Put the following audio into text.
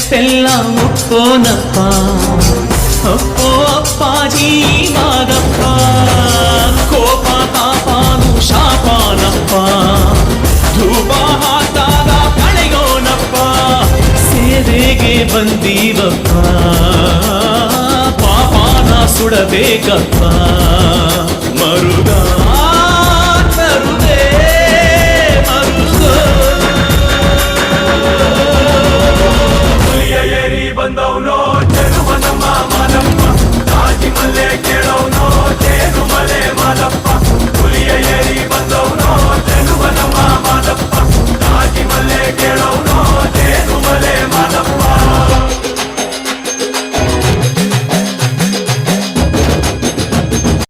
ತಪ್ಪೆಲ್ಲ ಒಪ್ಪೋನಪ್ಪ, ಅಪ್ಪೋ ಅಪ್ಪಾಜಿ ಮಾದಪ್ಪ. ಕೋಪ ತಾಪಾನು ಶಾಪಾನಪ್ಪ, ಧೂಪ ಹಾತಾಗ ಕಳೆಯೋನಪ್ಪ. ಸೇವೆಗೆ ಬಂದೀವಪ್ಪ, ಪಾಪಾನ ಸುಡಬೇಕಪ್ಪ. ಮರುಗ